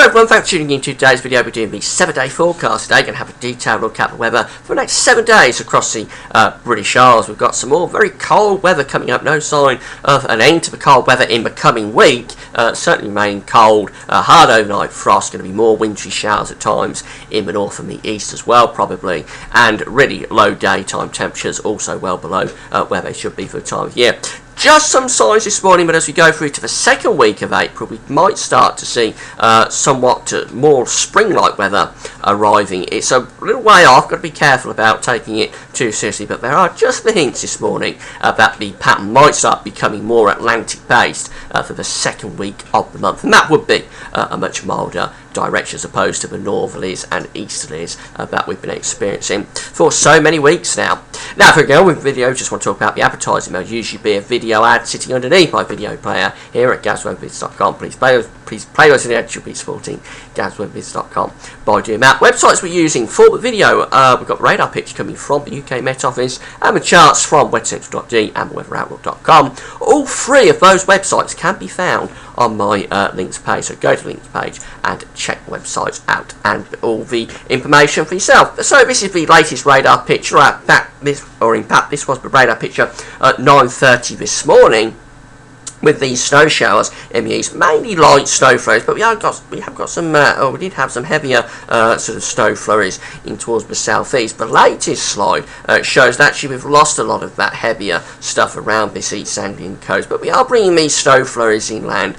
everyone, thanks for tuning in to today's video. We're doing the 7-day forecast today. Going to have a detailed look at the weather for the next 7 days across the British Isles. We've got some more very cold weather coming up. No sign of an end to the cold weather in the coming week. Certainly remaining cold. Hard overnight frost. Going to be more wintry showers at times in the north and the east as well, probably. And really low daytime temperatures, also well below where they should be for the time of year. Just some signs this morning, but as we go through to the second week of April, we might start to see somewhat more spring-like weather arriving. It's a little way off, got to be careful about taking it too seriously, but there are just the hints this morning that the pattern might start becoming more Atlantic-based for the second week of the month, and that would be a much milder direction as opposed to the northerlies and easterlies that we've been experiencing for so many weeks now. Now, if we go with video, just want to talk about the advertising. There'll usually be a video ad sitting underneath my video player here at GazWebBiz.com. Please play those in the ad. You'll be supporting GazWebBiz.com by doing that. Websites we're using for the video, we've got radar picture coming from the UK Met Office and the charts from weathercentral.de and weatheroutlook.com. All three of those websites can be found on my links page, so go to the links page and check the websites out and all the information for yourself. So this is the latest radar picture. In fact, this was the radar picture at 9:30 this morning, with these snow showers in the east, mainly light snow flurries, but we did have some heavier sort of snow flurries in towards the southeast. The latest slide shows that actually we've lost a lot of that heavier stuff around this East Anglian coast, but we are bringing these snow flurries inland.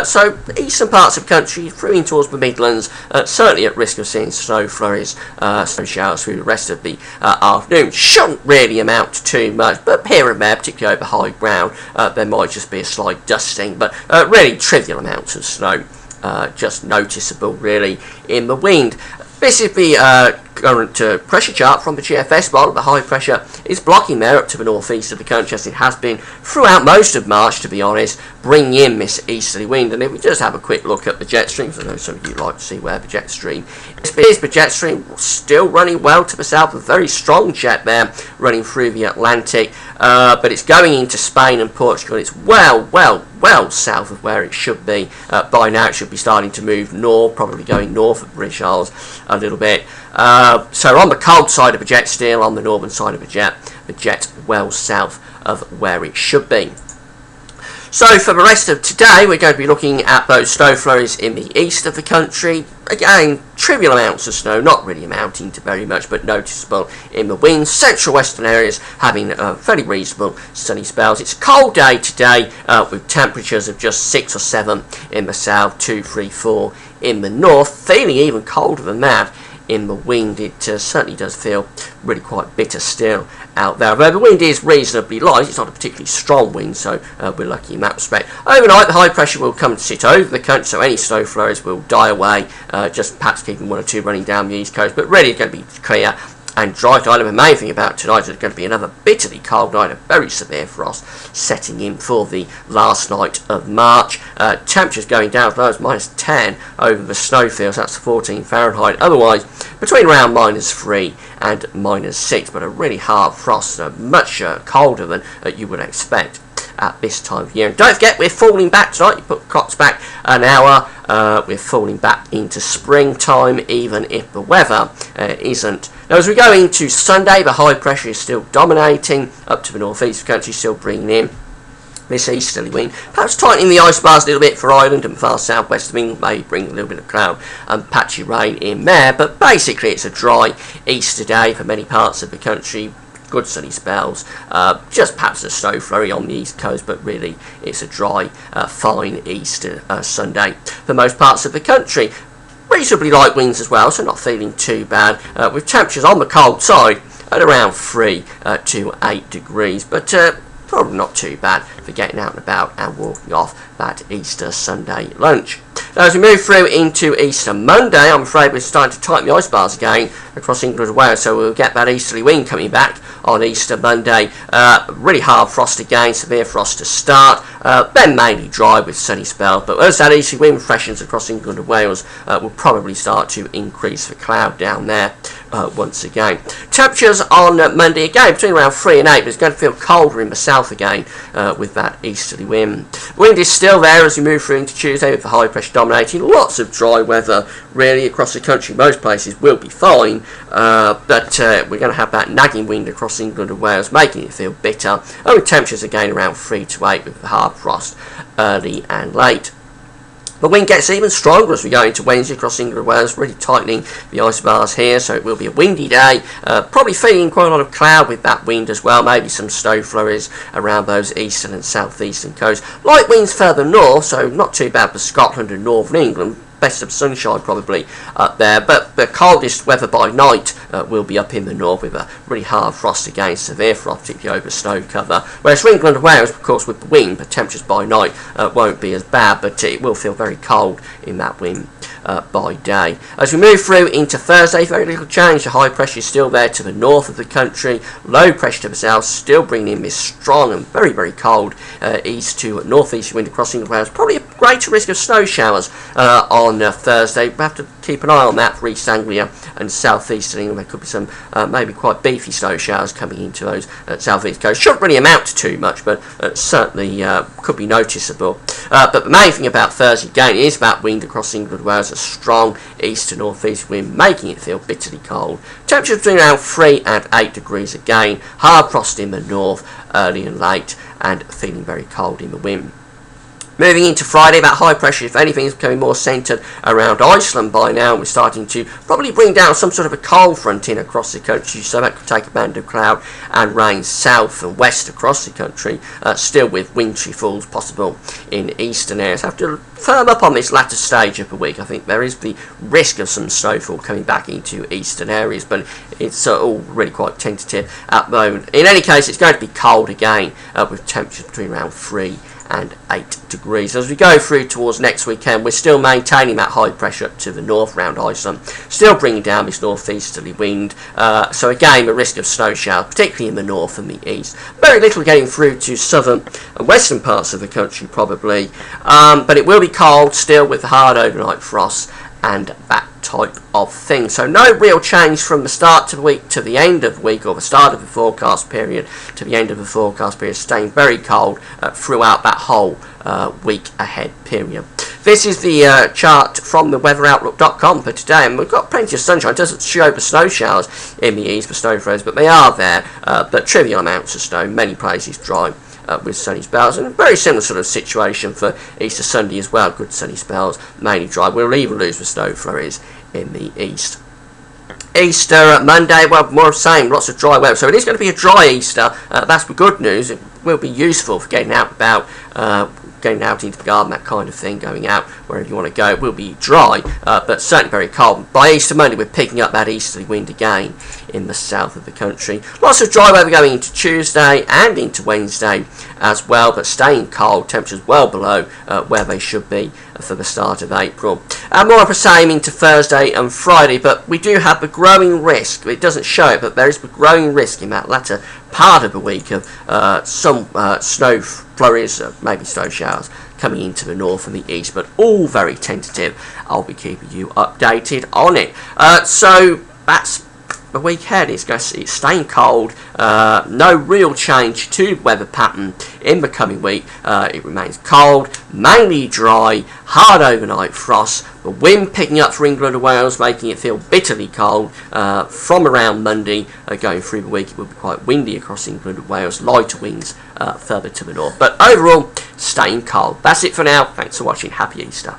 So eastern parts of the country, through in towards the Midlands, certainly at risk of seeing snow flurries, snow showers through the rest of the afternoon. Shouldn't really amount to too much, but here and there, particularly over high ground, there might just be a slight dusting, but really trivial amounts of snow, just noticeable really in the wind. This is the current pressure chart from the GFS model. The high pressure is blocking there up to the northeast of the country, as it has been throughout most of March, to be honest, bringing in this easterly wind. And if we just have a quick look at the jet streams, I know some of you like to see where the jet stream is. The jet stream still running well to the south, a very strong jet there running through the Atlantic, but it's going into Spain and Portugal. It's well south of where it should be. By now it should be starting to move north, probably going north of the British Isles a little bit. So on the cold side of the jet still, on the northern side of the jet well south of where it should be. So for the rest of today, we're going to be looking at those snow flurries in the east of the country. Again, trivial amounts of snow, not really amounting to very much, but noticeable in the winds. Central western areas having fairly reasonable sunny spells. It's a cold day today with temperatures of just 6 or 7 in the south, 2, 3, 4 in the north. Feeling even colder than that in the wind. It certainly does feel really quite bitter still out there. Although the wind is reasonably light, it's not a particularly strong wind, so we're lucky in that respect. Overnight, the high pressure will come to sit over the country, so any snow flurries will die away, just perhaps keeping 1 or 2 running down the east coast, but really it's going to be clear and dry tonight. And the main thing about tonight is it's going to be another bitterly cold night, a very severe frost setting in for the last night of March. Temperatures going down as low as -10 over the snowfields, that's 14 Fahrenheit. Otherwise, between around -3 and -6, but a really hard frost, much colder than you would expect at this time of year. And don't forget, we're falling back tonight. You put clocks back an hour, we're falling back into springtime, even if the weather isn't. Now, as we go into Sunday, the high pressure is still dominating up to the northeast of the country, still bringing in this easterly wind, perhaps tightening the ice bars a little bit for Ireland and far southwest of England, maybe bring a little bit of cloud and patchy rain in there. But basically, it's a dry Easter day for many parts of the country. Good sunny spells, just perhaps a snow flurry on the east coast, but really it's a dry, fine Easter Sunday for most parts of the country. Reasonably light winds as well, so not feeling too bad, with temperatures on the cold side at around 3 to 8 degrees, but probably not too bad for getting out and about and walking off that Easter Sunday lunch. Now, as we move through into Easter Monday, I'm afraid we're starting to tighten the ice bars again across England and Wales, so we'll get that easterly wind coming back on Easter Monday. Really hard frost again, severe frost to start. then mainly dry with sunny spell, but as that easterly wind freshens across England and Wales, will probably start to increase the cloud down there once again. Temperatures on Monday again between around 3 and 8, but it's going to feel colder in the south again with that easterly wind. Wind is still there as we move through into Tuesday with the high pressure dominating. Lots of dry weather really across the country. Most places will be fine, but we're going to have that nagging wind across England and Wales, making it feel bitter. And with temperatures again around 3 to 8 with the hard frost early and late. The wind gets even stronger as we go into Wednesday across England and Wales, really tightening the isobars here, so it will be a windy day, probably feeling quite a lot of cloud with that wind as well, maybe some snow flurries around those eastern and southeastern coasts. Light winds further north, so not too bad for Scotland and northern England. Best of sunshine probably up there, but the coldest weather by night will be up in the north with a really hard frost again, severe frost particularly over snow cover, whereas for England and Wales, of course, with the wind, the temperatures by night won't be as bad, but it will feel very cold in that wind by day. As we move through into Thursday, very little change. The high pressure is still there to the north of the country, low pressure to the south, still bringing in this strong and very, very cold east to northeast wind across England and Wales. Probably a greater risk of snow showers on Thursday. We have to keep an eye on that for East Anglia and southeastern England. There could be some maybe quite beefy snow showers coming into those southeast coast. Shouldn't really amount to too much, but certainly could be noticeable. But the main thing about Thursday again is that wind across England and Wales, a strong east to northeast wind, making it feel bitterly cold. Temperatures between around 3 and 8 degrees again. Hard frost in the north early and late, and feeling very cold in the wind. Moving into Friday, that high pressure, if anything, is becoming more centred around Iceland by now. We're starting to probably bring down some sort of a cold front in across the country, so that could take a band of cloud and rain south and west across the country, still with wintry falls possible in eastern areas. Have to firm up on this latter stage of the week. I think there is the risk of some snowfall coming back into eastern areas, but it's all really quite tentative at the moment. In any case, it's going to be cold again, with temperatures between around 3 and 8 degrees. As we go through towards next weekend, we're still maintaining that high pressure up to the north around Iceland, still bringing down this northeasterly wind, so again a risk of snow showers, particularly in the north and the east. Very little getting through to southern and western parts of the country probably, but it will be cold still with hard overnight frosts and that type of thing. So no real change from the start of the week to the end of the week, or the start of the forecast period to the end of the forecast period, staying very cold throughout that whole week ahead period. This is the chart from the weatheroutlook.com for today, and we've got plenty of sunshine. It doesn't show the snow showers in the east, the snow throws, but they are there, but trivial amounts of snow, many places dry. With sunny spells, and a very similar sort of situation for Easter Sunday as well. Good sunny spells, mainly dry. We'll even lose the snow flurries in the east. Easter Monday, well, more of the same, lots of dry weather. So it is going to be a dry Easter. That's the good news. It will be useful for getting out about, getting out into the garden, that kind of thing, going out wherever you want to go. It will be dry, but certainly very cold. By Easter Monday, we're picking up that easterly wind again in the south of the country. Lots of dry weather going into Tuesday and into Wednesday as well, but staying cold, temperatures well below where they should be for the start of April. And more of the same into Thursday and Friday, but we do have the growing risk, it doesn't show it, but there is the growing risk in that latter part of the week of some snow flurries, maybe snow showers coming into the north and the east, but all very tentative. I'll be keeping you updated on it. So that's the week ahead. It's staying cold, no real change to the weather pattern in the coming week. It remains cold, mainly dry, hard overnight frost, the wind picking up for England and Wales, making it feel bitterly cold from around Monday going through the week. It will be quite windy across England and Wales, lighter winds further to the north, but overall staying cold. That's it for now. Thanks for watching. Happy Easter.